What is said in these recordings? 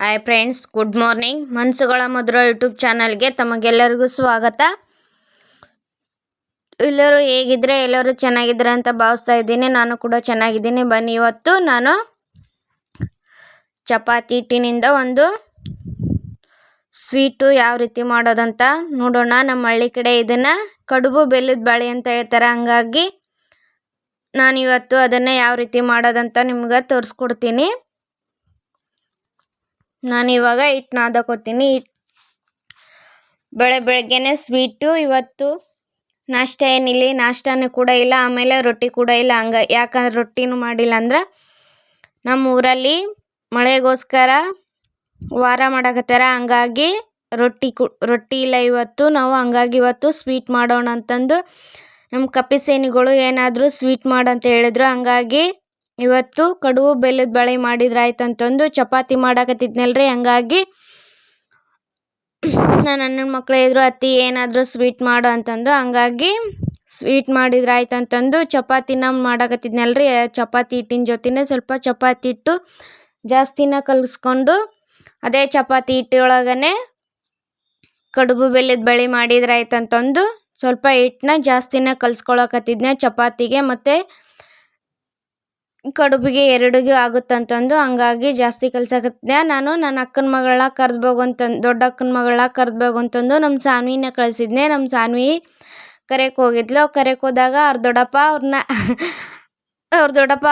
Hi friends, good morning. ಮನಸ್ಸುಗಳ ಮಧುರ YouTube ಚಾನಲ್ಗೆ ತಮಗೆಲ್ಲರಿಗೂ ಸ್ವಾಗತ. ಎಲ್ಲರೂ ಹೇಗಿದ್ರೆ ಎಲ್ಲರೂ ಚೆನ್ನಾಗಿದ್ರೆ ಅಂತ ಭಾವಿಸ್ತಾ ಇದ್ದೀನಿ. ನಾನು ಕೂಡ ಚೆನ್ನಾಗಿದ್ದೀನಿ. ಬನ್ನಿ, ಇವತ್ತು ನಾನು ಚಪಾತಿ ಹಿಟ್ಟಿನಿಂದ ಒಂದು ಸ್ವೀಟು ಯಾವ ರೀತಿ ಮಾಡೋದಂತ ನೋಡೋಣ. ನಮ್ಮ ಹಳ್ಳಿ ಕಡೆ ಇದನ್ನು ಕಡುಬು ಬೆಲ್ಲದ ಬಾಳೆ ಅಂತ ಹೇಳ್ತಾರೆ. ಹಂಗಾಗಿ ನಾನಿವತ್ತು ಅದನ್ನು ಯಾವ ರೀತಿ ಮಾಡೋದಂತ ನಿಮ್ಗೆ ತೋರಿಸ್ಕೊಡ್ತೀನಿ. ನಾನಿವಾಗ ಹಿಟ್ಟು ನಾದಕೋತೀನಿ. ಬೆಳಗ್ಗೆನೆ ಸ್ವೀಟು. ಇವತ್ತು ನಾಷ್ಟ ಏನಿಲ್ಲ, ನಾಷ್ಟನೂ ಕೂಡ ಇಲ್ಲ, ಆಮೇಲೆ ರೊಟ್ಟಿ ಕೂಡ ಇಲ್ಲ. ಯಾಕಂದ್ರೆ ರೊಟ್ಟಿನೂ ಮಾಡಿಲ್ಲ ಅಂದ್ರೆ ನಮ್ಮ ಊರಲ್ಲಿ ಮಳೆಗೋಸ್ಕರ ವಾರ ಮಾಡಕತ್ತಾರ. ಹಂಗಾಗಿ ರೊಟ್ಟಿ ಇಲ್ಲ ಇವತ್ತು. ಹಂಗಾಗಿ ಇವತ್ತು ಸ್ವೀಟ್ ಮಾಡೋಣ ಅಂತಂದು ನಮ್ಮ ಕಪಿಸೇನಿಗಳು ಏನಾದರೂ ಸ್ವೀಟ್ ಮಾಡಂತ ಹೇಳಿದ್ರು. ಹಂಗಾಗಿ ಇವತ್ತು ಕಡುಬು ಬೆಲ್ಲದ ಬಾಳೆ ಮಾಡಿದ್ರೆ ಆಯ್ತಂತಂದು ಚಪಾತಿ ಮಾಡಾಕತ್ತಿದ್ನಲ್ರಿ. ಹಂಗಾಗಿ ನನ್ನ ಅಣ್ಣನ ಮಕ್ಕಳು ಇದ್ರು, ಅತ್ತಿ ಏನಾದರೂ ಸ್ವೀಟ್ ಮಾಡು ಅಂತಂದು. ಹಂಗಾಗಿ ಸ್ವೀಟ್ ಮಾಡಿದ್ರೆ ಆಯ್ತಂತಂದು ಚಪಾತಿನ ಮಾಡಾಕತ್ತಿದ್ನಲ್ರಿ. ಚಪಾತಿ ಹಿಟ್ಟಿನ ಜೊತೆನೇ ಸ್ವಲ್ಪ ಚಪಾತಿ ಹಿಟ್ಟು ಜಾಸ್ತಿನ ಕಲಿಸ್ಕೊಂಡು ಅದೇ ಚಪಾತಿ ಹಿಟ್ಟೊಳಗನೆ ಕಡುಬು ಬೆಲ್ಲದ ಬಾಳೆ ಮಾಡಿದ್ರೆ ಆಯ್ತಂತಂದು ಸ್ವಲ್ಪ ಹಿಟ್ಟನ್ನ ಜಾಸ್ತಿನ ಕಲಿಸ್ಕೊಳಕತ್ತಿದ್ನೆ ಚಪಾತಿಗೆ ಮತ್ತು ಕಡುಬಿಗೆ ಎರಡಿಗೂ ಆಗುತ್ತಂತಂದು. ಹಂಗಾಗಿ ಜಾಸ್ತಿ ಕಲ್ಸಕತ್ತಿದ್ದೆ. ನಾನು ನನ್ನ ಅಕ್ಕನ ಮಗಳನ್ನ ಕರೆದ್ಬೋಗಂತಂದು, ದೊಡ್ಡ ಅಕ್ಕನ ಮಗಳನ್ನ ಕರೆದ್ಬೋಗಂತಂದು ನಮ್ಮ ಸಾನ್ವಿನ ಕಳಿಸಿದ್ನೆ. ನಮ್ಮ ಸಾನ್ವಿ ಕರೆಯಕ್ಕೆ ಹೋಗಿದ್ಲು. ಕರೆಯಕ್ಕೆ ಹೋದಾಗ ಅವ್ರ ದೊಡ್ಡಪ್ಪ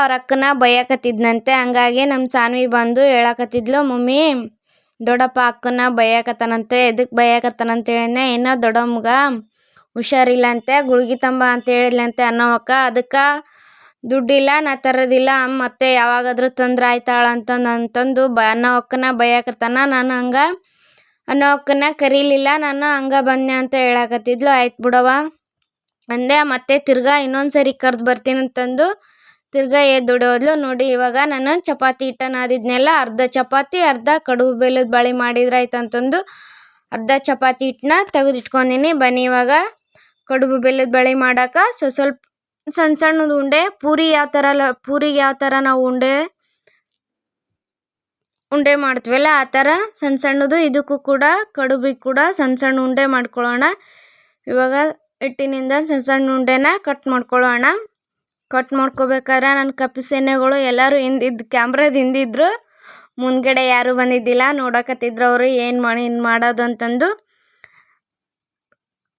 ಅವ್ರ ಅಕ್ಕನ ಬೈಯಕತ್ತಿದ್ನಂತೆ. ಹಂಗಾಗಿ ನಮ್ಮ ಸಾನ್ವಿ ಬಂದು ಹೇಳಕತ್ತಿದ್ಲು, ಮಮ್ಮಿ ದೊಡ್ಡಪ್ಪ ಅಕ್ಕನ ಬೈಯಕತ್ತಾನಂತೆ. ಎದಕ್ಕೆ ಬೈಯಕತ್ತಾನಂತ ಹೇಳಿದ್ನೆ, ಏನೋ ದೊಡ್ಡಮ್ಮಗ ಹುಷಾರಿಲ್ಲಂತೆ, ಗುಳ್ಗಿ ತಂಬ ಅಂತ ಹೇಳಿದ್ಲಂತೆ ಅನ್ನೋವಕ್ಕ. ಅದಕ್ಕೆ ದುಡ್ಡಿಲ್ಲ, ನಾ ತರೋದಿಲ್ಲ, ಮತ್ತೆ ಯಾವಾಗಾದ್ರೂ ತೊಂದರೆ ಆಯ್ತಾಳ ಅಂತಂದು ಅನ್ನೋವಕ್ಕನ ಬೈಯಕತ್ತಾನ. ನಾನು ಹಂಗೆ ಅನ್ನೋವಕ್ಕನ ಕರೀಲಿಲ್ಲ, ನಾನು ಹಂಗೆ ಬಂದೆ ಅಂತ ಹೇಳಕತ್ತಿದ್ಲು. ಆಯ್ತು ಬಿಡವ ಅಂದೆ. ಮತ್ತೆ ತಿರ್ಗಾ ಇನ್ನೊಂದು ಸರಿ ಕರೆದು ಬರ್ತೀನಿ ಅಂತಂದು ತಿರ್ಗಾ ಎದ್ದೊಡೋದ್ಲು. ನೋಡಿ, ಇವಾಗ ನಾನು ಚಪಾತಿ ಹಿಟ್ಟ ನಾದಿದ್ನೆಲ್ಲ, ಅರ್ಧ ಚಪಾತಿ ಅರ್ಧ ಕಡುಬು ಬೆಲ್ಲದ ಬಾಳೆ ಮಾಡಿದ್ರೆ ಆಯ್ತಂತಂದು ಅರ್ಧ ಚಪಾತಿ ಹಿಟ್ಟನ್ನ ತೆಗೆದಿಟ್ಕೊಂಡಿನಿ. ಬನ್ನಿ, ಇವಾಗ ಕಡುಬು ಬೆಲ್ಲದ ಬಾಳೆ ಮಾಡೋಕೆ ಸ್ವಲ್ಪ ಸಣ್ಣ ಸಣ್ಣದು ಉಂಡೆ, ಪೂರಿಗೆ ಯಾವ ಥರ ನಾವು ಉಂಡೆ ಮಾಡ್ತೀವಲ್ಲ ಆ ಥರ ಸಣ್ಣ ಸಣ್ಣದು ಇದಕ್ಕೂ ಕೂಡ ಕಡುಬಿಗೆ ಕೂಡ ಸಣ್ಣ ಸಣ್ಣ ಉಂಡೆ ಮಾಡ್ಕೊಳ್ಳೋಣ. ಇವಾಗ ಹಿಟ್ಟಿನಿಂದ ಸಣ್ಣ ಸಣ್ಣ ಉಂಡೆನ ಕಟ್ ಮಾಡ್ಕೊಳ್ಳೋಣ. ಕಟ್ ಮಾಡ್ಕೋಬೇಕಾದ್ರೆ ನನ್ನ ಕಪಿಸೇನೆಗಳು ಎಲ್ಲರೂ ಕ್ಯಾಮ್ರಾದ ಹಿಂದಿದ್ರು, ಮುಂದ್ಗಡೆ ಯಾರೂ ಬಂದಿದ್ದಿಲ್ಲ. ನೋಡಕತ್ತಿದ್ರು ಅವರು ಏನು ಮಾಡೋದು ಅಂತಂದು.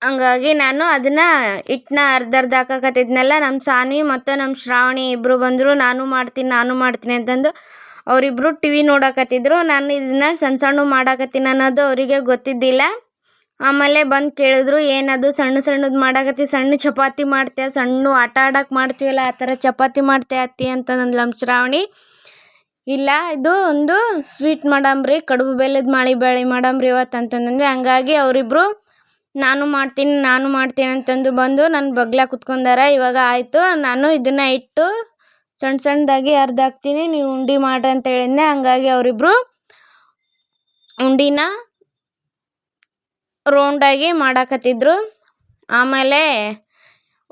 ಹಂಗಾಗಿ ನಾನು ಅದನ್ನು ಹಿಟ್ಟನ್ನ ಅರ್ಧ ಹಾಕಕತ್ತಿದ್ನಲ್ಲ. ನಮ್ಮ ಸಾನ್ವಿ ಮತ್ತು ನಮ್ಮ ಶ್ರಾವಣಿ ಇಬ್ಬರು ಬಂದರು. ನಾನು ಮಾಡ್ತೀನಿ ಅಂತಂದು ಅವರಿಬ್ಬರು ಟಿವಿ ನೋಡಕತ್ತಿದ್ರು. ನಾನು ಇದನ್ನು ಸಣ್ಣ ಸಣ್ಣ ಮಾಡಾಕತ್ತೀನಿ ಅನ್ನೋದು ಅವರಿಗೆ ಗೊತ್ತಿದ್ದಿಲ್ಲ. ಆಮೇಲೆ ಬಂದು ಕೇಳಿದ್ರು, ಏನದು ಸಣ್ಣ ಸಣ್ಣದು ಮಾಡಾಕತ್ತಿ, ಸಣ್ಣ ಚಪಾತಿ ಮಾಡ್ತೀಯ, ಸಣ್ಣ ಆಟ ಆಡೋಕೆ ಮಾಡ್ತೀವಲ್ಲ ಆ ಥರ ಚಪಾತಿ ಮಾಡ್ತೀಯ ಅತ್ತಿ ಅಂತಂದು ನಮ್ಮ ಶ್ರಾವಣಿ. ಇಲ್ಲ, ಇದು ಒಂದು ಸ್ವೀಟ್ ಮಾಡಂಬ್ರಿ, ಕಡುಬು ಬೆಲ್ಲದ ಬಾಳೆ ಮಾಡಂಬ್ರಿ ಇವತ್ತು ಅಂತಂದ್ವಿ. ಹಂಗಾಗಿ ಅವರಿಬ್ಬರು ನಾನು ಮಾಡ್ತೀನಿ ಅಂತಂದು ಬಂದು ನನ್ನ ಬಗ್ಲ ಕುತ್ಕೊಂಡಾರ. ಇವಾಗ ಆಯಿತು, ನಾನು ಇದನ್ನು ಇಟ್ಟು ಸಣ್ಣ ಸಣ್ಣದಾಗಿ ಅರ್ಧ ಹಾಕ್ತೀನಿ, ನೀವು ಉಂಡೆ ಮಾಡ್ರಿ ಅಂತ ಹೇಳಿದ್ನೆ. ಹಂಗಾಗಿ ಅವರಿಬ್ಬರು ಉಂಡಿನ ರೌಂಡಾಗಿ ಮಾಡಾಕತ್ತಿದ್ರು. ಆಮೇಲೆ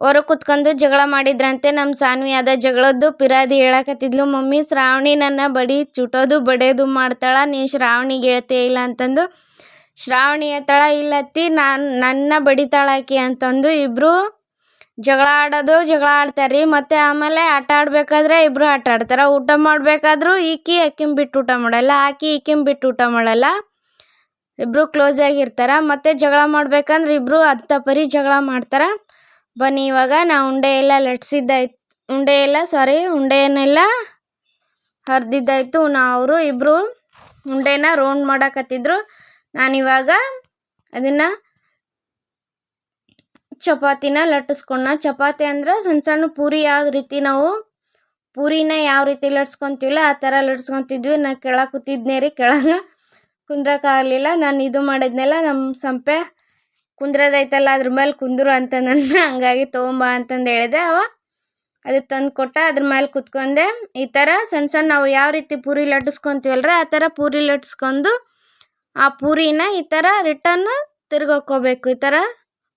ಹೊರಗೆ ಕುತ್ಕೊಂಡು ಜಗಳ ಮಾಡಿದ್ರಂತೆ ನಮ್ಮ ಸಾನ್ವಿ. ಅದ ಜಗಳದ್ದು ಪಿರಾದಿ ಹೇಳಕತ್ತಿದ್ಲು, ಮಮ್ಮಿ ಶ್ರಾವಣಿ ನನ್ನ ಚುಟೋದು ಬಡಿಯೋದು ಮಾಡ್ತಾಳ, ನೀ ಶ್ರಾವಣಿಗೆ ಹೇಳ್ತೇ ಇಲ್ಲ ಅಂತಂದು. ಶ್ರಾವಣಿ ಹೇಳ್ತಾಳ, ಇಲ್ಲತ್ತಿ ನನ್ನ ಬಡಿತಾಳಾಕಿ ಅಂತಂದು. ಇಬ್ಬರು ಜಗಳ ಆಡ್ತಾರೆ. ಮತ್ತು ಆಮೇಲೆ ಆಟ ಆಡಬೇಕಾದ್ರೆ ಇಬ್ಬರು ಆಟ ಆಡ್ತಾರೆ. ಊಟ ಮಾಡಬೇಕಾದ್ರೂ ಆಕಿನ ಬಿಟ್ಟು ಊಟ ಮಾಡಲ್ಲ, ಈಕಿನ ಬಿಟ್ಟು ಊಟ ಮಾಡಲ್ಲ. ಇಬ್ಬರು ಕ್ಲೋಸ್ ಆಗಿರ್ತಾರೆ. ಮತ್ತು ಜಗಳ ಮಾಡ್ಬೇಕಂದ್ರೆ ಇಬ್ಬರು ಪರಿ ಜಗಳ ಮಾಡ್ತಾರೆ. ಬನ್ನಿ, ಇವಾಗ ನಾ ಉಂಡೆಯನ್ನೆಲ್ಲ ಹರಿದಿದ್ದಾಯ್ತು. ಅವರು ಇಬ್ಬರು ಉಂಡೆನ ರೌಂಡ್ ಮಾಡಾಕತ್ತಿದ್ರು. ನಾನಿವಾಗ ಅದನ್ನು ಚಪಾತಿನ ಲಟ್ಟಿಸ್ಕೊಂಡ. ಚಪಾತಿ ಅಂದ್ರೆ ಸಣ್ಣ ಸಣ್ಣ ಪೂರಿ ಯಾವ ರೀತಿ ನಾವು ಪೂರಿನ ಯಾವ ರೀತಿ ಲಟ್ಸ್ಕೊತೀವಲ್ಲ ಆ ಥರ ಲಟ್ಸ್ಕೊತಿದ್ವಿ. ನಾ ಕೆಳಗೆ ಕೂತಿದ್ನೇ ರೀ, ಕೆಳಗೆ ಕುಂದ್ರಕ್ಕಾಗಲಿಲ್ಲ. ನಾನು ಇದು ಮಾಡಿದ್ನೆಲ್ಲ, ನಮ್ಮ ಸಂಪೆ ಕುಂದ್ರದೈತಲ್ಲ ಅದ್ರ ಮೇಲೆ ಕುಂದ್ರು ಅಂತ ಹಂಗಾಗಿ ತೊಗೊಂಬ ಅಂತಂದು ಹೇಳಿದೆ. ಅದು ತಂದು ಕೊಟ್ಟ, ಅದ್ರ ಮೇಲೆ ಕುತ್ಕೊಂಡೆ. ಈ ಥರ ಸಣ್ಣ ನಾವು ಯಾವ ರೀತಿ ಪೂರಿ ಲಟ್ಟಿಸ್ಕೊತೀವಲ್ರ ಆ ಥರ ಪೂರಿ ಲಟ್ಸ್ಕೊಂಡು ಆ ಪೂರಿನ ಈ ಥರ ರಿಟರ್ನ್ ತಿರ್ಗೋಕೋಬೇಕು, ಈ ಥರ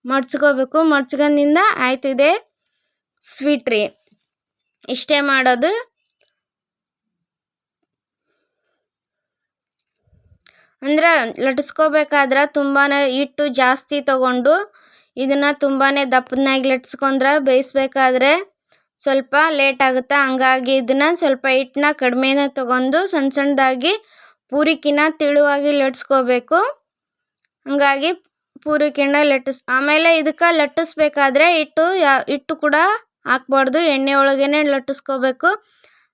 ಮಡ್ಚ್ಕೋಬೇಕು. ಮಡ್ಚ್ಕೊಂಡಿಂದ ಆಯ್ತು, ಇದೆ ಸ್ವೀಟ್ ರೀ. ಇಷ್ಟೇ ಮಾಡೋದು. ಅಂದ್ರೆ ಲಟ್ಸ್ಕೋಬೇಕಾದ್ರೆ ತುಂಬಾ ಹಿಟ್ಟು ಜಾಸ್ತಿ ತಗೊಂಡು ಇದನ್ನು ತುಂಬಾ ದಪ್ಪನಾಗಿ ಲಟ್ಸ್ಕೊಂಡ್ರೆ ಬೇಯಿಸ್ಬೇಕಾದ್ರೆ ಸ್ವಲ್ಪ ಲೇಟ್ ಆಗುತ್ತೆ. ಹಂಗಾಗಿ ಇದನ್ನು ಸ್ವಲ್ಪ ಹಿಟ್ಟನ್ನ ಕಡಿಮೆನೇ ತಗೊಂಡು ಸಣ್ಣ ಸಣ್ಣದಾಗಿ ಪೂರಿಕಿನ ತೆಳುವಾಗಿ ಲಟ್ಸ್ಕೋಬೇಕು. ಹಂಗಾಗಿ ಪೂರಿಕಿನ ಆಮೇಲೆ ಇದಕ್ಕೆ ಲಟ್ಟಿಸ್ಬೇಕಾದ್ರೆ ಹಿಟ್ಟು ಕೂಡ ಹಾಕ್ಬಾರ್ದು, ಎಣ್ಣೆ ಒಳಗೇನೆ ಲಟ್ಟಿಸ್ಕೋಬೇಕು.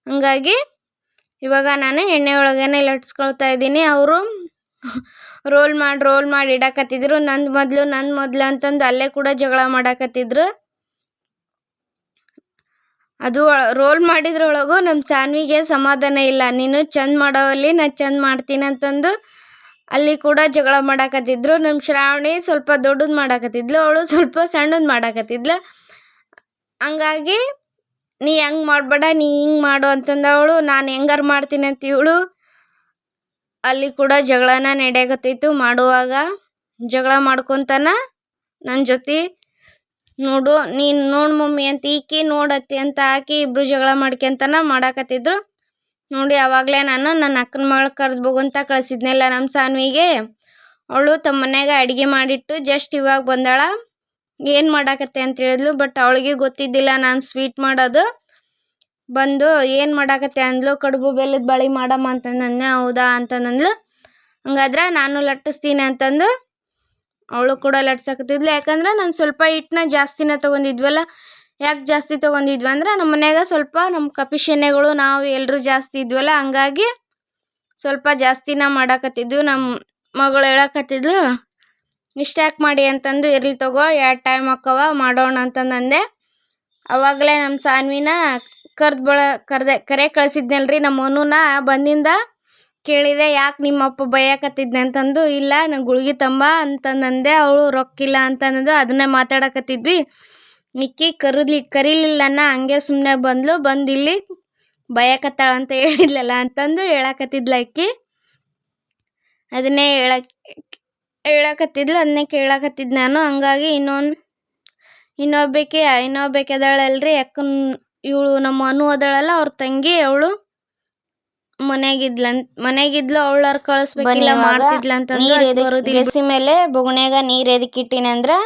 ಹಂಗಾಗಿ ಇವಾಗ ನಾನು ಎಣ್ಣೆ ಒಳಗೇನೆ ಲಟ್ಸ್ಕೊಳ್ತಾ ಇದ್ದೀನಿ. ಅವರು ರೋಲ್ ಮಾಡಿ ಇಡಕತ್ತಿದ್ರು. ನಂದು ಮೊದಲು ಅಂತಂದು ಅಲ್ಲೇ ಕೂಡ ಜಗಳ ಮಾಡಕತ್ತಿದ್ರು. ಅದು ರೋಲ್ ಮಾಡಿದ್ರೊಳಗೂ ನಮ್ಮ ಸಾನ್ವಿಗೆ ಸಮಾಧಾನ ಇಲ್ಲ. ನೀನು ಚಂದ ಮಾಡೋವಲ್ಲಿ ನಾನು ಚಂದ ಮಾಡ್ತೀನಿ ಅಂತಂದು ಅಲ್ಲಿ ಕೂಡ ಜಗಳ ಮಾಡಕತ್ತಿದ್ರು. ನಮ್ಮ ಶ್ರಾವಣಿ ಸ್ವಲ್ಪ ದೊಡ್ಡದು ಮಾಡಕತ್ತಿದ್ಲು, ಅವಳು ಸ್ವಲ್ಪ ಸಣ್ಣದು ಮಾಡಕತ್ತಿದ್ಲು. ಹಂಗಾಗಿ ನೀ ಹಂಗೆ ಮಾಡಬೇಡ, ನೀ ಹಿಂಗೆ ಮಾಡು ಅಂತಂದು ಅವಳು, ನಾನು ಹೆಂಗಾರು ಮಾಡ್ತೀನಿ ಅಂತ ಇವಳು. ಅಲ್ಲಿ ಕೂಡ ಜಗಳನ ನಡೆಯಕತ್ತಿತ್ತು. ಮಾಡುವಾಗ ಜಗಳ ಮಾಡ್ಕೊತಾನ ನನ್ನ ಜೊತೆ ನೀನು ನೋಡು ಮಮ್ಮಿ ಅಂತ ಈಕಿ ನೋಡತ್ತಿ ಅಂತ ಹಾಕಿ ಇಬ್ಬರು ಜಗಳ ಮಾಡ್ಕೊಂತನ ಮಾಡಕತ್ತಿದ್ರು. ನೋಡಿ ಆವಾಗಲೇ ನಾನು ನನ್ನ ಅಕ್ಕನ ಮಗಳು ಕರೆದು ಅಂತ ಕಳಿಸಿದ್ನೆಲ್ಲ ನಮ್ಮ ಸಾನ್ವಿಗೆ. ಅವಳು ತಮ್ಮ ಮನ್ಯಾಗ ಅಡುಗೆ ಮಾಡಿಟ್ಟು ಜಸ್ಟ್ ಇವಾಗ ಬಂದಾಳ. ಏನು ಮಾಡಾಕತ್ತೆ ಅಂತ ಹೇಳಿದ್ಲು. ಬಟ್ ಅವಳಿಗೆ ಗೊತ್ತಿದ್ದಿಲ್ಲ ನಾನು ಸ್ವೀಟ್ ಮಾಡೋದು. ಬಂದು ಏನು ಮಾಡಾಕತ್ತೆ ಅಂದ್ಲು. ಕಡುಬು ಬೆಲ್ಲದ ಬಳಿ ಮಾಡಮ್ಮ ಅಂತಂದೆ. ಹೌದಾ ಅಂತಂದ್ಲು. ಹಂಗಾದ್ರೆ ನಾನು ಲಟ್ಟಿಸ್ತೀನಿ ಅಂತಂದು ಅವಳು ಕೂಡ ಲಟ್ಸಕತ್ತಿದ್ಲು. ಯಾಕಂದ್ರೆ ನಾನು ಸ್ವಲ್ಪ ಹಿಟ್ಟನ್ನ ಜಾಸ್ತಿನ ತೊಗೊಂಡಿದ್ವಲ್ಲ. ಯಾಕೆ ಜಾಸ್ತಿ ತೊಗೊಂಡಿದ್ವಿ ಅಂದ್ರೆ ನಮ್ಮ ಮನ್ಯಾಗ ಸ್ವಲ್ಪ ನಮ್ಮ ಕಪಿಶೆನೆಗಳು ನಾವು ಎಲ್ಲರೂ ಜಾಸ್ತಿ ಇದ್ವಲ್ಲ, ಹಂಗಾಗಿ ಸ್ವಲ್ಪ ಜಾಸ್ತಿನ ಮಾಡಾಕತ್ತಿದ್ವಿ. ನಮ್ಮ ಮಗಳು ಹೇಳಕತ್ತಿದ್ಲು, ಇಷ್ಟ್ಯಾಕೆ ಮಾಡಿ ಅಂತಂದು. ಇರ್ಲಿ ತಗೋ, 2 ಟೈಮ್ ಹಾಕವ ಮಾಡೋಣ ಅಂತಂದೆ. ಅವಾಗಲೇ ನಮ್ಮ ಸಾನ್ವಿನ ಕರೆ ಕಳಿಸಿದ್ನಲ್ರಿ ನಮ್ಮ ಮನುನ. ಬಂದಿಂದ ಕೇಳಿದೆ, ಯಾಕೆ ನಿಮ್ಮಪ್ಪ ಬೈಯಾಕತ್ತಿದ್ನೆ ಅಂತಂದು. ಇಲ್ಲ ನಂಗೆ ಗುಳಿಗೆ ತಂಬ ಅಂತಂದೆ. ಅವಳು ರೊಕ್ಕಿಲ್ಲ ಅಂತಂದು ಅದನ್ನೇ ಮಾತಾಡಕತ್ತಿದ್ವಿ. ನಿಕ್ಕಿ ಕರೀಲಿಲ್ಲನ, ಹಂಗೆ ಸುಮ್ಮನೆ ಬಂದಿಲ್ಲಿ ಬೈಯಾಕತ್ತಾಳ ಅಂತ ಹೇಳಿದ್ಲಲ್ಲ ಅಂತಂದು ಹೇಳಕತ್ತಿದ್ಲ ಅಕ್ಕಿ. ಅದನ್ನೇ ಹೇಳಕತ್ತಿದ್ಲು, ಅದನ್ನೇ ಕೇಳಕತ್ತಿದ್ದು ನಾನು. ಹಂಗಾಗಿ ಇನ್ನೊಬ್ಬಾಕಿದಾಳಲ್ರಿ ಇವಳು ನಮ್ಮ ಅನು ಅದಳಲ್ಲ, ಅವ್ರ ತಂಗಿ. ಅವಳು ಮನೆಗಿದ್ಲು. ಅವಳಾರು ಕಳಿಸ್ಬೇಕಿಲ್ಲ ಮಾಡ್ತಿದ್ಲ ಅಂತಂದು. ಗೆಸಿ ಮೇಲೆ ಬೊಗಣ್ಯಾಗ ನೀರು ಎದಕ್ಕೆ ಇಟ್ಟಿನಿ ಅಂದ್ರೆ,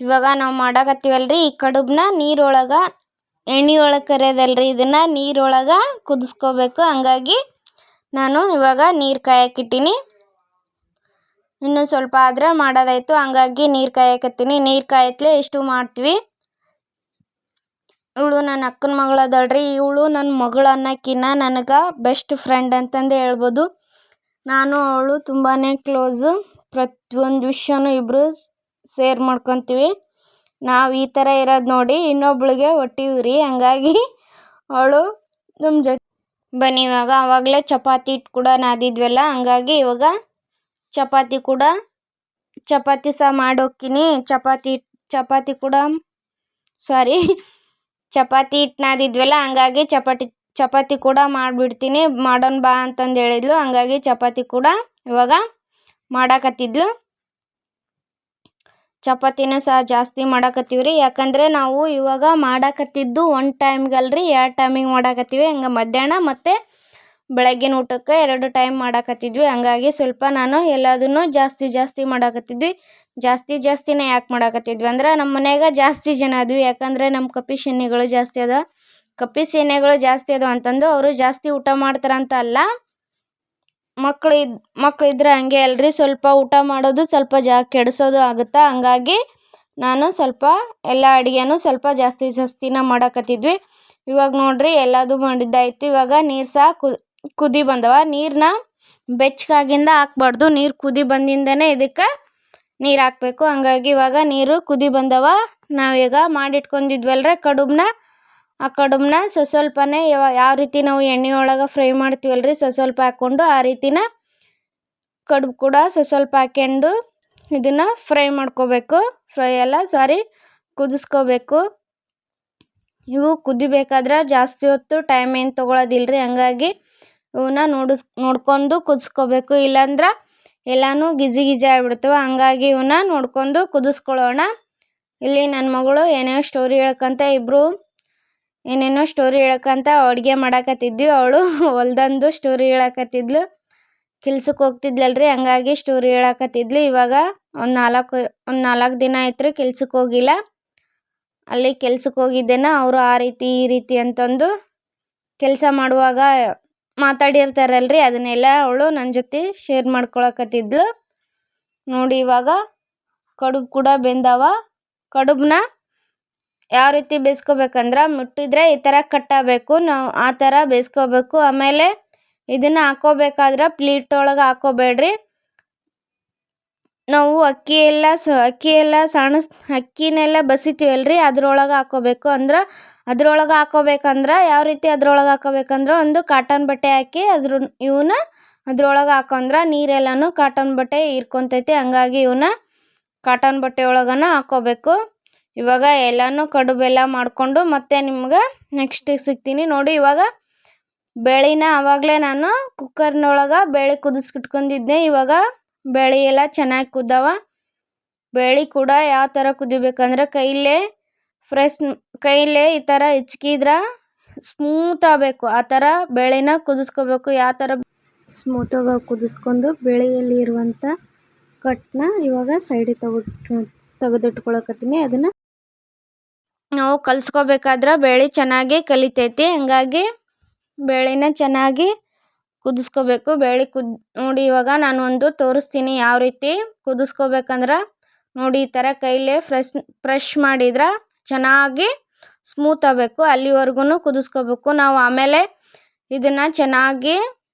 ಇವಾಗ ನಾವು ಮಾಡಾಕತ್ತೀವಲ್ರಿ ಈ ಕಡುಬನ್ನ ಎಣ್ಣೆ ಒಳಗೆ ಕರಿಯೋದಲ್ರಿ, ಇದನ್ನು ನೀರೊಳಗೆ ಕುದಿಸ್ಕೋಬೇಕು. ಹಂಗಾಗಿ ನಾನು ಇವಾಗ ನೀರು ಕಾಯಕ್ಕಿಟ್ಟಿನಿ. ಇನ್ನೂ ಸ್ವಲ್ಪ ಆದರೆ ಮಾಡೋದಾಯ್ತು. ಹಂಗಾಗಿ ನೀರು ಕಾಯಕತ್ತೀನಿ. ನೀರು ಕಾಯತ್ಲೆ ಇಷ್ಟು ಮಾಡ್ತೀವಿ. ಇವಳು ನನ್ನ ಅಕ್ಕನ ಮಗಳು ಅದಳ್ರಿ. ಇವಳು ನನ್ನ ಮಗಳು ಅನ್ನೋಕ್ಕಿನ್ನ ನನಗೆ ಬೆಸ್ಟ್ ಫ್ರೆಂಡ್ ಅಂತಂದು ಹೇಳ್ಬೋದು. ನಾನು ಅವಳು ತುಂಬಾ ಕ್ಲೋಸು. ಪ್ರತಿಯೊಂದು ವಿಷಯನೂ ಇಬ್ಬರು ಶೇರ್ ಮಾಡ್ಕೊತೀವಿ. ನಾವು ಈ ಥರ ಇರೋದು ನೋಡಿ ಇನ್ನೊಬ್ಳಿಗೆ ಹೊಟ್ಟಿವ್ರಿ. ಹಂಗಾಗಿ ಅವಳು ನಮ್ಮ ಜೊತೆ ಬನ್ನಿ. ಆವಾಗಲೇ ಚಪಾತಿ ಹಿಟ್ಟು ಕೂಡ ನಾದಿದ್ವಲ್ಲ, ಹಂಗಾಗಿ ಇವಾಗ ಚಪಾತಿ ಸಹ ಮಾಡೋಕ್ಕಿನಿ. ಚಪಾತಿ ಹಿಟ್ಟು ನಾದಿದ್ವಲ್ಲ, ಹಂಗಾಗಿ ಚಪಾತಿ ಕೂಡ ಮಾಡಿಬಿಡ್ತೀನಿ. ಮಾಡೋಣ ಬಾ ಅಂತಂದು ಹೇಳಿದ್ಲು. ಹಂಗಾಗಿ ಚಪಾತಿ ಕೂಡ ಇವಾಗ ಮಾಡಾಕತ್ತಿದ್ಲು. ಚಪಾತಿನ ಸಹ ಜಾಸ್ತಿ ಮಾಡಾಕತ್ತೀವ್ರಿ. ಯಾಕಂದರೆ ನಾವು ಇವಾಗ ಮಾಡಾಕತ್ತಿದ್ದು 1 ಟೈಮ್ಗಲ್ರಿ 2 ಟೈಮಿಗೆ ಮಾಡಾಕತ್ತೀವಿ. ಹಂಗೆ ಮಧ್ಯಾಹ್ನ ಮತ್ತು ಬೆಳಗ್ಗಿನ ಊಟಕ್ಕೆ 2 ಟೈಮ್ ಮಾಡಾಕತ್ತಿದ್ವಿ. ಹಂಗಾಗಿ ಸ್ವಲ್ಪ ನಾನು ಎಲ್ಲದನ್ನು ಜಾಸ್ತಿ ಮಾಡಾಕತ್ತಿದ್ವಿ. ಜಾಸ್ತಿನೇ ಯಾಕೆ ಮಾಡಾಕತ್ತಿದ್ವಿ ಅಂದ್ರೆ ನಮ್ಮ ಮನ್ಯಾಗ ಜಾಸ್ತಿ ಜನ ಆದ್ವಿ. ಯಾಕಂದರೆ ನಮ್ಮ ಕಪಿಶೆನೆಗಳು ಜಾಸ್ತಿ ಅದಾವ ಅಂತಂದು ಅವರು ಜಾಸ್ತಿ ಊಟ ಮಾಡ್ತಾರಂತ ಅಲ್ಲ, ಮಕ್ಕಳಿದ್ರೆ ಹಂಗೆ ಅಲ್ರಿ, ಸ್ವಲ್ಪ ಊಟ ಮಾಡೋದು ಸ್ವಲ್ಪ ಕೆಡಿಸೋದು ಆಗುತ್ತಾ. ಹಂಗಾಗಿ ನಾನು ಸ್ವಲ್ಪ ಎಲ್ಲ ಅಡುಗೆನೂ ಸ್ವಲ್ಪ ಜಾಸ್ತಿನ ಮಾಡಾಕತ್ತಿದ್ವಿ. ಇವಾಗ ನೋಡ್ರಿ ಎಲ್ಲದು ಮಾಡಿದ್ದಾಯ್ತು. ಇವಾಗ ನೀರು ಸಹ ಕುದಿ ಬಂದವ. ನೀರನ್ನ ಬೆಚ್ಚಗಾಗಿಂದ ಹಾಕ್ಬಾರ್ದು, ನೀರು ಕುದಿ ಬಂದಿಂದನೇ ಇದಕ್ಕೆ ನೀರು ಹಾಕಬೇಕು. ಹಂಗಾಗಿ ಇವಾಗ ನೀರು ಕುದಿ ಬಂದವ. ನಾವೀಗ ಮಾಡಿಟ್ಕೊಂಡಿದ್ವಲ್ರ ಆ ಕಡುಬನ್ನ ಸ್ವಲ್ಪನೇ ಯಾವ ರೀತಿ ನಾವು ಎಣ್ಣೆ ಒಳಗೆ ಫ್ರೈ ಮಾಡ್ತೀವಲ್ರಿ, ಸ್ವಲ್ಪ ಹಾಕ್ಕೊಂಡು ಆ ರೀತಿನ ಕಡುಬು ಕೂಡ ಸ್ವಲ್ಪ ಹಾಕ್ಕೊಂಡು ಇದನ್ನು ಫ್ರೈ ಮಾಡ್ಕೋಬೇಕು. ಕುದಿಸ್ಕೋಬೇಕು. ಇವು ಕುದಿಬೇಕಾದ್ರೆ ಜಾಸ್ತಿ ಹೊತ್ತು ಟೈಮ್ ಏನು ತೊಗೊಳೋದಿಲ್ರಿ. ಹಂಗಾಗಿ ಇವನ್ನ ನೋಡ್ಕೊಂಡು ಕುದಿಸ್ಕೋಬೇಕು. ಇಲ್ಲಾಂದ್ರೆ ಎಲ್ಲನೂ ಗಿಜಿ ಆಗಿಬಿಡ್ತವೆ. ಹಂಗಾಗಿ ಇವನ್ನ ನೋಡ್ಕೊಂಡು ಕುದಿಸ್ಕೊಳ್ಳೋಣ. ಇಲ್ಲಿ ನನ್ನ ಮಗಳು ಏನೇನೋ ಸ್ಟೋರಿ ಹೇಳಕ್ಕಂತ ಅಡುಗೆ ಮಾಡಾಕತ್ತಿದ್ವಿ. ಅವಳು ಹೊಲ್ದಂದು ಸ್ಟೋರಿ ಹೇಳಕತ್ತಿದ್ಲು. ಕೆಲ್ಸಕ್ಕೆ ಹೋಗ್ತಿದ್ಲಲ್ರಿ, ಹಂಗಾಗಿ ಸ್ಟೋರಿ ಹೇಳಕತ್ತಿದ್ಲು. ಇವಾಗ ಒಂದು 4 ದಿನ ಆಯ್ತು ಕೆಲ್ಸಕ್ಕೆ ಹೋಗಿಲ್ಲ. ಅಲ್ಲಿ ಕೆಲ್ಸಕ್ಕೆ ಹೋಗಿದ್ದೇನ ಅವರು ಆ ರೀತಿ ಈ ರೀತಿ ಅಂತಂದು ಕೆಲಸ ಮಾಡುವಾಗ ಮಾತಾಡಿರ್ತಾರಲ್ರಿ, ಅದನ್ನೆಲ್ಲ ಅವಳು ನನ್ನ ಜೊತೆ ಶೇರ್ ಮಾಡ್ಕೊಳಕತ್ತಿದ್ಲು. ನೋಡಿ ಇವಾಗ ಕಡುಬು ಕೂಡ ಬೆಂದವ. ಕಡುಬನ್ನ ಯಾವ ರೀತಿ ಬೇಯಿಸ್ಕೋಬೇಕಂದ್ರೆ ಮುಟ್ಟಿದ್ರೆ ಈ ಥರ ಕಟ್ಟಬೇಕು, ನಾವು ಆ ಥರ ಬೇಯಿಸ್ಕೋಬೇಕು. ಆಮೇಲೆ ಇದನ್ನು ಹಾಕೋಬೇಕಾದ್ರೆ ಪ್ಲೇಟ್ ಒಳಗೆ ಹಾಕೋಬೇಡ್ರಿ. ನಾವು ಅಕ್ಕಿನೆಲ್ಲ ಬಸಿತೀವಲ್ರಿ, ಅದ್ರೊಳಗೆ ಹಾಕೋಬೇಕು. ಹಾಕೋಬೇಕಂದ್ರೆ ಯಾವ ರೀತಿ ಅದ್ರೊಳಗೆ ಹಾಕೋಬೇಕಂದ್ರೆ ಒಂದು ಕಾಟನ್ ಬಟ್ಟೆ ಹಾಕಿ ಅದ್ರೊಳಗೆ ಹಾಕೊಂಡ್ರೆ ನೀರೆಲ್ಲನೂ ಕಾಟನ್ ಬಟ್ಟೆ ಹೀರ್ಕೊಂತೈತಿ. ಹಂಗಾಗಿ ಇವನ್ನ ಕಾಟನ್ ಬಟ್ಟೆ ಒಳಗನ ಹಾಕೋಬೇಕು. ಇವಾಗ ಎಲ್ಲನೂ ಕಡುಬೆಲ್ಲ ಮಾಡಿಕೊಂಡು ಮತ್ತೆ ನಿಮ್ಗೆ ನೆಕ್ಸ್ಟಿಗೆ ಸಿಗ್ತೀನಿ. ನೋಡಿ ಇವಾಗ ಬೇಳೆನ ಆವಾಗಲೇ ನಾನು ಕುಕ್ಕರ್ನೊಳಗೆ ಬೇಳೆ ಕುದಿಸ್ಕಿಟ್ಕೊಂಡಿದ್ದೆ. ಇವಾಗ ಬೇಳೆ ಎಲ್ಲ ಚೆನ್ನಾಗಿ ಕುದ್ದವ. ಬೇಳೆ ಕೂಡ ಯಾವ ಥರ ಕುದಿಬೇಕಂದ್ರೆ ಕೈಲೇ ಈ ಥರ ಹಿಚ್ಕಿದ್ರೆ ಸ್ಮೂತ್ ಆಗಬೇಕು. ಆ ಥರ ಬೇಳೆನ ಕುದಿಸ್ಕೋಬೇಕು. ಯಾವ ಥರ ಸ್ಮೂತಾಗಿ ಕುದಿಸ್ಕೊಂಡು ಬೇಳೆಯಲ್ಲಿ ಇರುವಂಥ ಕಟ್ಟನ್ನ ಇವಾಗ ಸೈಡಿಗೆ ತೆಗೆದಿಟ್ಕೊಳಕತ್ತೀನಿ. ಅದನ್ನು ನಾವು ಕಲಿಸ್ಕೋಬೇಕಾದ್ರೆ ಬೇಳೆ ಚೆನ್ನಾಗಿ ಕಲಿತೈತಿ. ಹಂಗಾಗಿ ಬೇಳೆನ ಚೆನ್ನಾಗಿ ಕುದಿಸ್ಕೋಬೇಕು. ಬೇಳೆ ನೋಡಿ ಇವಾಗ ನಾನು ಒಂದು ತೋರಿಸ್ತೀನಿ ಯಾವ ರೀತಿ ಕುದಿಸ್ಕೋಬೇಕಂದ್ರೆ. ನೋಡಿ ಈ ಥರ ಕೈಲೇ ಫ್ರೆಶ್ ಮಾಡಿದ್ರೆ ಚೆನ್ನಾಗಿ ಸ್ಮೂತ್ ಆಗಬೇಕು. ಅಲ್ಲಿವರೆಗೂ ಕುದಿಸ್ಕೋಬೇಕು. ನಾವು ಆಮೇಲೆ ಇದನ್ನು ಚೆನ್ನಾಗಿ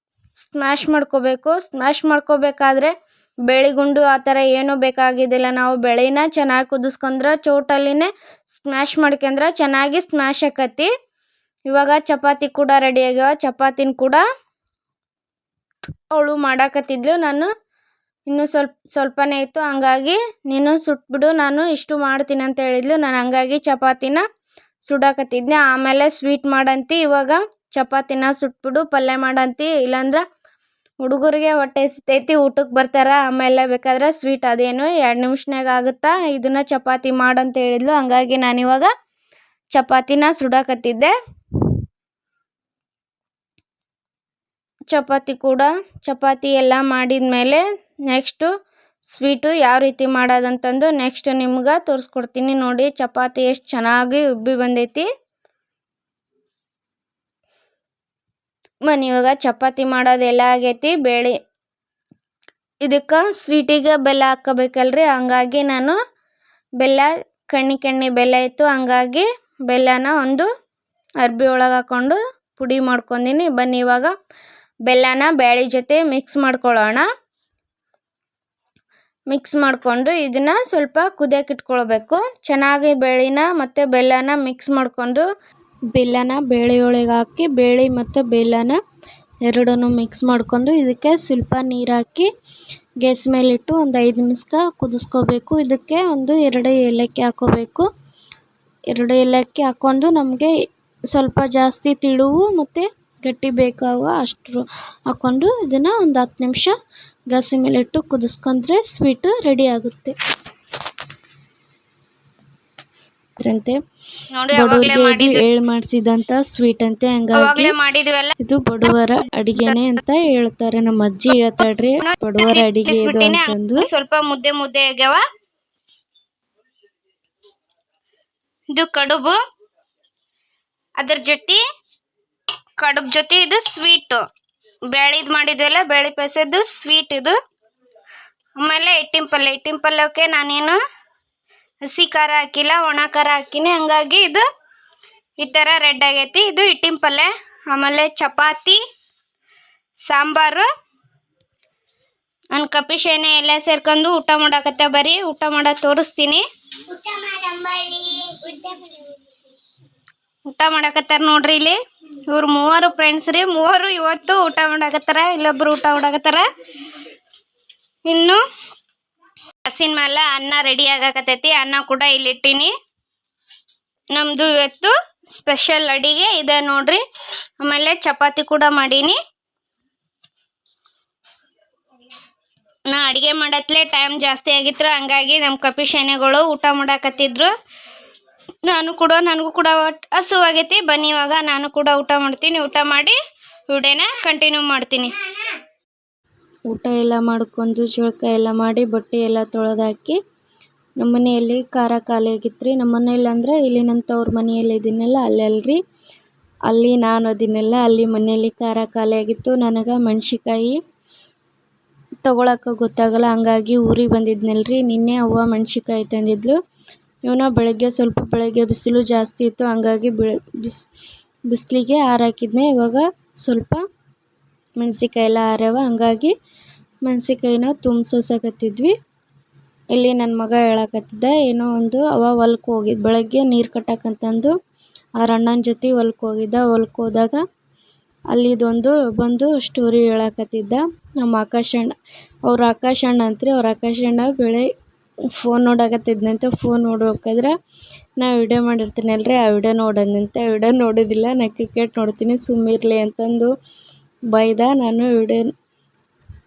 ಸ್ಮ್ಯಾಶ್ ಮಾಡ್ಕೋಬೇಕು. ಸ್ಮ್ಯಾಶ್ ಮಾಡ್ಕೋಬೇಕಾದ್ರೆ ಬೇಳೆ ಗುಂಡು ಆ ಥರ ಏನೂ ಬೇಕಾಗಿದ್ದಿಲ್ಲ. ನಾವು ಬೇಳೆನ ಚೆನ್ನಾಗಿ ಕುದಿಸ್ಕೊಂಡ್ರೆ ಚೋಟಲ್ಲಿನೇ ಸ್ಮ್ಯಾಶ್ ಮಾಡ್ಕೊಂಡ್ರೆ ಚೆನ್ನಾಗಿ ಸ್ಮ್ಯಾಶ್ ಆಕತಿ. ಇವಾಗ ಚಪಾತಿ ಕೂಡ ರೆಡಿ ಆಗ್ಯಾವ. ಚಪಾತಿನ ಕೂಡ ಅವಳು ಮಾಡಾಕತ್ತಿದ್ಲು. ನಾನು ಇನ್ನೂ ಸ್ವಲ್ಪನೇ ಇತ್ತು, ಹಂಗಾಗಿ ನೀನು ಸುಟ್ಬಿಡು, ನಾನು ಇಷ್ಟು ಮಾಡ್ತೀನಿ ಅಂತ ಹೇಳಿದ್ಲು. ನಾನು ಹಂಗಾಗಿ ಚಪಾತಿನ ಸುಡಾಕತ್ತಿದ್ದೆ. ಆಮೇಲೆ ಸ್ವೀಟ್ ಮಾಡಂತಿ, ಇವಾಗ ಚಪಾತಿನ ಸುಟ್ಬಿಡು ಪಲ್ಯ ಮಾಡಂತಿ, ಇಲ್ಲಾಂದ್ರೆ ಹುಡುಗರಿಗೆ ಹೊಟ್ಟೆ ಹಸಿತೈತಿ, ಊಟಕ್ಕೆ ಬರ್ತಾರ. ಆಮೇಲೆ ಬೇಕಾದ್ರೆ ಸ್ವೀಟ್ ಅದೇನು 2 ನಿಮಿಷನಾಗ ಆಗುತ್ತಾ, ಇದನ್ನು ಚಪಾತಿ ಮಾಡಂತ ಹೇಳಿದ್ಲು. ಹಂಗಾಗಿ ನಾನಿವಾಗ ಚಪಾತಿನ ಸುಡಾಕತ್ತಿದ್ದೆ. ಚಪಾತಿ ಎಲ್ಲ ಮಾಡಿದ್ಮೇಲೆ ನೆಕ್ಸ್ಟು ಸ್ವೀಟು ಯಾವ ರೀತಿ ಮಾಡೋದಂತಂದು ನೆಕ್ಸ್ಟ್ ನಿಮ್ಗೆ ತೋರಿಸ್ಕೊಡ್ತೀನಿ. ನೋಡಿ ಚಪಾತಿ ಎಷ್ಟು ಚೆನ್ನಾಗಿ ಉಬ್ಬಿ ಬಂದೈತಿ. ಇವಾಗ ಚಪಾತಿ ಮಾಡೋದೆಲ್ಲ ಆಗೈತಿ. ಬೇಳೆ ಇದಕ್ಕೆ ಸ್ವೀಟಿಗೆ ಬೆಲ್ಲ ಹಾಕೋಬೇಕಲ್ರಿ, ಹಂಗಾಗಿ ನಾನು ಬೆಲ್ಲ ಕಣ್ಣಿ ಬೆಲ್ಲ ಇತ್ತು, ಹಂಗಾಗಿ ಬೆಲ್ಲನ ಒಂದು ಅರ್ಬಿ ಒಳಗೆ ಹಾಕ್ಕೊಂಡು ಪುಡಿ ಮಾಡ್ಕೊಂಡಿನಿ. ಬನ್ನಿ ಇವಾಗ ಬೆಲ್ಲನ ಬೇಳೆ ಜೊತೆ ಮಿಕ್ಸ್ ಮಾಡ್ಕೊಳ್ಳೋಣ. ಮಿಕ್ಸ್ ಮಾಡಿಕೊಂಡು ಇದನ್ನು ಸ್ವಲ್ಪ ಕುದಿಯಕ್ಕೆ ಇಟ್ಕೊಳ್ಬೇಕು. ಚೆನ್ನಾಗಿ ಬೇಳೆನ ಮತ್ತು ಬೆಲ್ಲನ ಮಿಕ್ಸ್ ಮಾಡಿಕೊಂಡು ಬೆಲ್ಲನ ಬೇಳೆಯೊಳಗೆ ಹಾಕಿ ಬೇಳೆ ಮತ್ತು ಬೆಲ್ಲನ ಎರಡನ್ನೂ ಮಿಕ್ಸ್ ಮಾಡಿಕೊಂಡು ಇದಕ್ಕೆ ಸ್ವಲ್ಪ ನೀರು ಹಾಕಿ ಗ್ಯಾಸ್ ಮೇಲಿಟ್ಟು ಒಂದು 5 ನಿಮಿಷ ಕುದಿಸ್ಕೋಬೇಕು. ಇದಕ್ಕೆ ಒಂದು 2 ಏಲಕ್ಕಿ ಹಾಕೋಬೇಕು. 2 ಏಲಕ್ಕಿ ಹಾಕ್ಕೊಂಡು ನಮಗೆ ಸ್ವಲ್ಪ ಜಾಸ್ತಿ ತಿಳುವು ಮತ್ತು ಗಟ್ಟಿ ಬೇಕಾಗುವ ಅಷ್ಟು ಹಾಕ್ಕೊಂಡು ಇದನ್ನು ಒಂದು 10 ನಿಮಿಷ ಗ್ಯಾಸ್ ಮೇಲಿಟ್ಟು ಕುದಿಸ್ಕೊಂಡ್ರೆ ಸ್ವೀಟು ರೆಡಿ ಆಗುತ್ತೆ. ಬಡವರಿಗೆ ಇದು ಮಾಡಿಸಿದಂಥ ಸ್ವೀಟ್ ಅಂತೆ. ಹಂಗಾಗಿ ಇದು ಬಡವರ ಅಡಿಗೆನೆ ಅಂತ ಹೇಳ್ತಾರೆ. ನಮ್ಮ ಅಜ್ಜಿ ಹೇಳ್ತಾಳ್ರಿ ಬಡವರ ಅಡಿಗೆ ಇದು ಅಂತಂದು. ಸ್ವಲ್ಪ ಮುದ್ದೆ ಆಗ್ಯಾವ. ಇದು ಕಡುಬು, ಅದ್ರ ಕಡುಬು ಜೊತೆ ಇದು ಸ್ವೀಟು ಬೇಳೆದು ಮಾಡಿದ್ವಲ್ಲ, ಬೇಳೆ ಪಾಯಸದ್ದು ಸ್ವೀಟ್ ಇದು. ಆಮೇಲೆ ಹಿಟ್ಟಿನ ಪಲ್ಯಕ್ಕೆ ನಾನೇನು ಹಸಿ ಖಾರ ಹಾಕಿಲ್ಲ, ಒಣ ಖಾರ ಹಾಕಿನಿ. ಹಂಗಾಗಿ ಇದು ಈ ಥರ ರೆಡ್ ಆಗೈತಿ. ಇದು ಹಿಟ್ಟಿನ ಪಲ್ಯ. ಆಮೇಲೆ ಚಪಾತಿ, ಸಾಂಬಾರು, ನನ್ನ ಕಪ್ಪಿ ಶೇನೆ ಎಲ್ಲ ಸೇರ್ಕೊಂಡು ಊಟ ಮಾಡಾಕತ್ತೆ. ಬರೀ ಊಟ ಮಾಡೋದು ತೋರಿಸ್ತೀನಿ. ಊಟ ಮಾಡಾಕತ್ತಾರ ನೋಡ್ರಿ ಇಲ್ಲಿ. ಇವ್ರು 3 ಫ್ರೆಂಡ್ಸ್ ರೀ. 3 ಇವತ್ತು ಊಟ ಮಾಡಾಕತ್ತಾರ. ಇಲ್ಲೊಬ್ರು ಊಟ ಮಾಡಾಕತ್ತಾರ. ಇನ್ನು ಹಸಿನ ಮೇಲೆ ಅನ್ನ ರೆಡಿ ಆಗಾಕತ್ತೈತಿ. ಅನ್ನ ಕೂಡ ಇಲ್ಲಿಟ್ಟಿನಿ. ನಮ್ಮದು ಇವತ್ತು ಸ್ಪೆಷಲ್ ಅಡಿಗೆ ಇದೆ ನೋಡ್ರಿ. ಆಮೇಲೆ ಚಪಾತಿ ಕೂಡ ಮಾಡೀನಿ. ನಾ ಅಡುಗೆ ಮಾಡತ್ಲೇ ಟೈಮ್ ಜಾಸ್ತಿ ಆಗಿತ್ತು, ಹಂಗಾಗಿ ನಮ್ಮ ಕಪಿ ಶೇನೆಗಳು ಊಟ ಮಾಡಾಕತ್ತಿದ್ರು. ನನಗೂ ಕೂಡ ಹಸುವಾಗೈತಿ. ಬನ್ನಿ ಇವಾಗ ನಾನು ಕೂಡ ಊಟ ಮಾಡ್ತೀನಿ. ಊಟ ಮಾಡಿ ವಿಡಿಯೋನ ಕಂಟಿನ್ಯೂ ಮಾಡ್ತೀನಿ. ಊಟ ಎಲ್ಲ ಮಾಡ್ಕೊಂಡು ಜಳಕ ಎಲ್ಲ ಮಾಡಿ ಬಟ್ಟೆ ಎಲ್ಲ ತೊಳೆದಾಕಿ ನಮ್ಮ ಮನೆಯಲ್ಲಿ ಖಾರ ಖಾಲಿ ಆಗಿತ್ತು ರೀ. ನಮ್ಮ ಮನೇಲಿ ಅಂದ್ರೆ ಇಲ್ಲಿ ನನ್ನ ತವ್ರ ಮನೆಯಲ್ಲಿ ಇದೀನಲ್ಲ ಅಲ್ಲಲ್ರಿ, ಅಲ್ಲಿ ನಾನು ಅದೀನಲ್ಲ ಅಲ್ಲಿ ಮನೆಯಲ್ಲಿ ಖಾರ ಖಾಲಿ ಆಗಿತ್ತು. ನನಗೆ ಮೆಣ್ಸಿಕಾಯಿ ತೊಗೊಳಕ್ಕೆ ಗೊತ್ತಾಗಲ್ಲ, ಹಂಗಾಗಿ ಊರಿಗೆ ಬಂದಿದ್ನಲ್ರಿ. ನಿನ್ನೆ ಅವ್ವ ಮೆಣ್ಸಿಕಾಯಿ ತಂದಿದ್ಲು. ಬೆಳಗ್ಗೆ ಬಿಸಿಲು ಜಾಸ್ತಿ ಇತ್ತು, ಹಂಗಾಗಿ ಬಿಸಿಲಿಗೆ ಹಾರಾಕಿದ್ನೆ. ಇವಾಗ ಸ್ವಲ್ಪ ಮೆಣಸಿಕಾಯಿ ಎಲ್ಲ ಆರ್ಯಾವ, ಹಂಗಾಗಿ ಮೆಣಸಿಕಾಯಿನ ಸೋಸಾಕತ್ತಿದ್ವಿ. ಇಲ್ಲಿ ನನ್ನ ಮಗ ಹೇಳಕತ್ತಿದ್ದ ಏನೋ ಒಂದು, ಅವ ಹೊಲಕ್ಕೆ ಹೋಗಿದ್ದು ಬೆಳಗ್ಗೆ ನೀರು ಕಟ್ಟಕ್ಕಂತಂದು ಅವ್ರ ಅಣ್ಣನ ಜೊತೆ ಹೊಲಕ್ಕೆ ಹೋಗಿದ್ದ. ಹೊಲಕ್ಕೆ ಹೋದಾಗ ಅಲ್ಲಿದೊಂದು ಬಂದು ಸ್ಟೋರಿ ಹೇಳಕತ್ತಿದ್ದ ನಮ್ಮ ಆಕಾಶಣ್ಣ. ಅವ್ರ ಆಕಾಶಣ್ಣ ಅಂತ್ರಿ. ಅವ್ರ ಆಕಾಶಣ್ಣ ಫೋನ್ ನೋಡಕತ್ತಿದ್ನಂತೆ. ಫೋನ್ ನೋಡ್ಬೇಕಾದ್ರೆ ನಾ ವಿಡಿಯೋ ಮಾಡಿರ್ತೀನಲ್ರಿ, ಆ ವಿಡಿಯೋ ನೋಡೋದಂತೆ. ಆ ವಿಡಿಯೋ ನೋಡೋದಿಲ್ಲ, ನಾ ಕ್ರಿಕೆಟ್ ನೋಡ್ತೀನಿ ಸುಮ್ಮಿರ್ಲಿ ಅಂತಂದು ಬೈದ. ನಾನು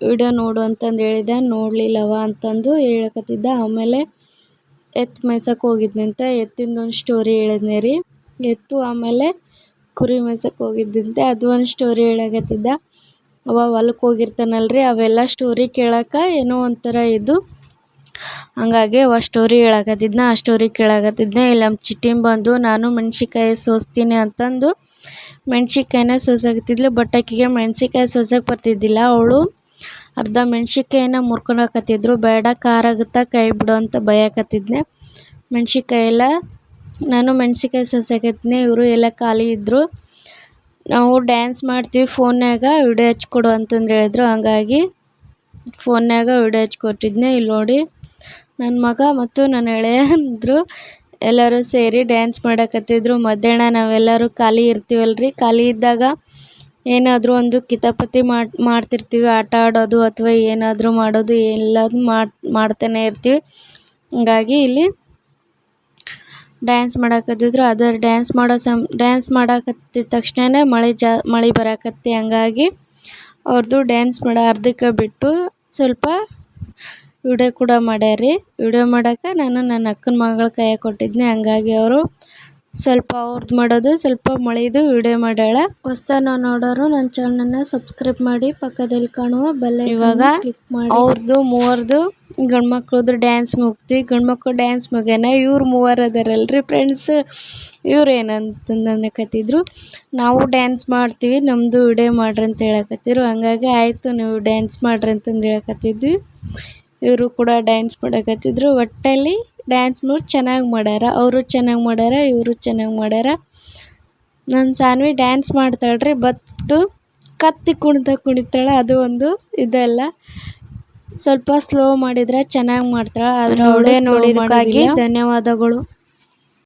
ವಿಡಿಯೋ ನೋಡು ಅಂತಂದು ಹೇಳಿದೆ, ನೋಡಲಿಲ್ಲವ ಅಂತಂದು ಹೇಳಕತ್ತಿದ್ದ. ಆಮೇಲೆ ಎತ್ತು ಮೇಯ್ಸಕ್ಕೆ ಹೋಗಿದ್ನಂತೆ, ಎತ್ತಿಂದೊಂದು ಸ್ಟೋರಿ ಹೇಳಿದ್ನೆ ರೀ. ಎತ್ತು ಆಮೇಲೆ ಕುರಿ ಮೇಯ್ಸಕ್ಕೆ ಹೋಗಿದ್ದಂತೆ, ಅದು ಒಂದು ಸ್ಟೋರಿ ಹೇಳಕತ್ತಿದ್ದ. ಅವ ಹೊಲಕ್ಕೆ ಹೋಗಿರ್ತಾನಲ್ರಿ, ಅವೆಲ್ಲ ಸ್ಟೋರಿ ಕೇಳಕ್ಕೆ ಏನೋ ಒಂಥರ ಇದು, ಹಂಗಾಗಿ ಅವ ಸ್ಟೋರಿ ಹೇಳಕತ್ತಿದ್ನ. ಆ ಸ್ಟೋರಿ ಕೇಳಕತ್ತಿದ್ನೆ. ಇಲ್ಲಿ ನಮ್ಮ ಚಿಟ್ಟಿಮ್ ಬಂದು ನಾನು ಮೆಣ್ಸಿಕಾಯಿ ಸೋಸ್ತೀನಿ ಅಂತಂದು ಮೆಣ್ಸಿಕಾಯಿನ ಸೋಸಾಕತ್ತಿದ್ಲು. ಬಟ್ ಆಕೆಗೆ ಮೆಣ್ಸಿಕಾಯಿ ಸೋಸಕ್ಕೆ ಬರ್ತಿದ್ದಿಲ್ಲ. ಅವಳು ಅರ್ಧ ಮೆಣ್ಸಿಕಾಯಿನ ಮುರ್ಕೊಳಕತ್ತಿದ್ರು. ಬೇಡ ಖಾರ ಆಗುತ್ತಾ ಕೈ ಬಿಡು ಅಂತ ಬೈಯಾಕತ್ತಿದ್ನೆ. ನಾನು ಮೆಣ್ಸಿಕಾಯಿ ಸೋಸಾಕತ್ತಿದ್ನೆ. ಇವರು ಎಲ್ಲ ಖಾಲಿ ಇದ್ದರು. ನಾವು ಡ್ಯಾನ್ಸ್ ಮಾಡ್ತೀವಿ ಫೋನ್ಯಾಗ, ವಿಡಿಯೋ ಹಚ್ಕೊಡು ಅಂತಂದು ಹೇಳಿದ್ರು. ಹಂಗಾಗಿ ಫೋನ್ಯಾಗ ವಿಡಿಯೋ ಹಚ್ಕೊಟ್ಟಿದ್ನೆ. ಇಲ್ಲಿ ನೋಡಿ ನನ್ನ ಮಗ ಮತ್ತು ನನ್ನ ಗೆಳೆಯಂದ್ರು ಎಲ್ಲರೂ ಸೇರಿ ಡ್ಯಾನ್ಸ್ ಮಾಡಕತ್ತಿದ್ರು. ಮಧ್ಯಾಹ್ನ ನಾವೆಲ್ಲರೂ ಖಾಲಿ ಇರ್ತೀವಲ್ರಿ, ಖಾಲಿ ಇದ್ದಾಗ ಏನಾದರೂ ಒಂದು ಕಿತಾಪತಿ ಮಾಡ್ತಿರ್ತೀವಿ. ಆಟ ಆಡೋದು ಅಥವಾ ಏನಾದರೂ ಮಾಡೋದು ಎಲ್ಲದೂ ಮಾಡ್ತಾನೆ ಇರ್ತೀವಿ. ಹಂಗಾಗಿ ಇಲ್ಲಿ ಡ್ಯಾನ್ಸ್ ಮಾಡಕತ್ತಿದ್ರು. ಅದರ ಡ್ಯಾನ್ಸ್ ಮಾಡಕತ್ತಿದ ತಕ್ಷಣವೇ ಮಳೆ ಬರಾಕತ್ತಿ. ಹಂಗಾಗಿ ಅವ್ರದ್ದು ಡ್ಯಾನ್ಸ್ ಮಾಡೋ ಅರ್ಧಕ್ಕೆ ಬಿಟ್ಟು ಸ್ವಲ್ಪ ವಿಡಿಯೋ ಕೂಡ ಮಾಡ್ಯಾರಿ. ವಿಡಿಯೋ ಮಾಡೋಕೆ ನಾನು ನನ್ನ ಅಕ್ಕನ ಮಗಳ ಕೈಯಾಗ ಕೊಟ್ಟಿದ್ದೆ. ಹಂಗಾಗಿ ಅವರು ಸ್ವಲ್ಪ ಅವ್ರದ್ದು ಮಾಡೋದು, ಸ್ವಲ್ಪ ಮಳೆದು ವಿಡಿಯೋ ಮಾಡ್ಯಾಳ. ಹೊಸ್ದಾಗಿ ನೋಡೋರು ನನ್ನ ಚಾನಲ್ನ ಸಬ್ಸ್ಕ್ರೈಬ್ ಮಾಡಿ, ಪಕ್ಕದಲ್ಲಿ ಕಾಣುವ ಬೆಲ್ ಇವಾಗ ಕ್ಲಿಕ್ ಮಾಡಿ. ಅವ್ರದ್ದು ಮೂವರದು ಗಂಡ್ಮಕ್ಳದ್ದು ಡ್ಯಾನ್ಸ್ ಮುಗ್ದು, ಗಂಡ್ಮಕ್ಳು ಡ್ಯಾನ್ಸ್ ಮುಗ್ಯಾನ. ಇವ್ರು ಮೂವರು ಅದಾರಲ್ರಿ ಫ್ರೆಂಡ್ಸ್, ಇವ್ರು ಏನಂತಂದು ಅನ್ನಕತ್ತಿದ್ರು, ನಾವು ಡ್ಯಾನ್ಸ್ ಮಾಡ್ತೀವಿ ನಮ್ಮದು ವಿಡಿಯೋ ಮಾಡ್ರಿ ಅಂತ ಹೇಳಕತ್ತಿದ್ರು. ಹಂಗಾಗಿ ಆಯಿತು ನೀವು ಡ್ಯಾನ್ಸ್ ಮಾಡ್ರಿ ಅಂತಂದು ಹೇಳಕತ್ತಿದ್ವಿ. ಇವರು ಕೂಡ ಡ್ಯಾನ್ಸ್ ಮಾಡಕತ್ತಿದ್ರು. ಒಟ್ಟಲ್ಲಿ ಡ್ಯಾನ್ಸ್ ಚೆನ್ನಾಗಿ ಮಾಡ್ಯಾರ. ಅವರು ಚೆನ್ನಾಗಿ ಮಾಡ್ಯಾರ, ಇವರು ಚೆನ್ನಾಗಿ ಮಾಡ್ಯಾರ. ನನ್ನ ಸಾನ್ವಿ ಡ್ಯಾನ್ಸ್ ಮಾಡ್ತಾಳ್ರಿ, ಬಟ್ ಕತ್ತಿ ಕುಣಿತಾಳೆ. ಅದು ಒಂದು ಇದೆಲ್ಲ ಸ್ವಲ್ಪ ಸ್ಲೋ ಮಾಡಿದ್ರೆ ಚೆನ್ನಾಗಿ ಮಾಡ್ತಾಳೆ. ಆದರೆ ಅವಳೇ ನೋಡಿದ್ದಕ್ಕಾಗಿ ಧನ್ಯವಾದಗಳು.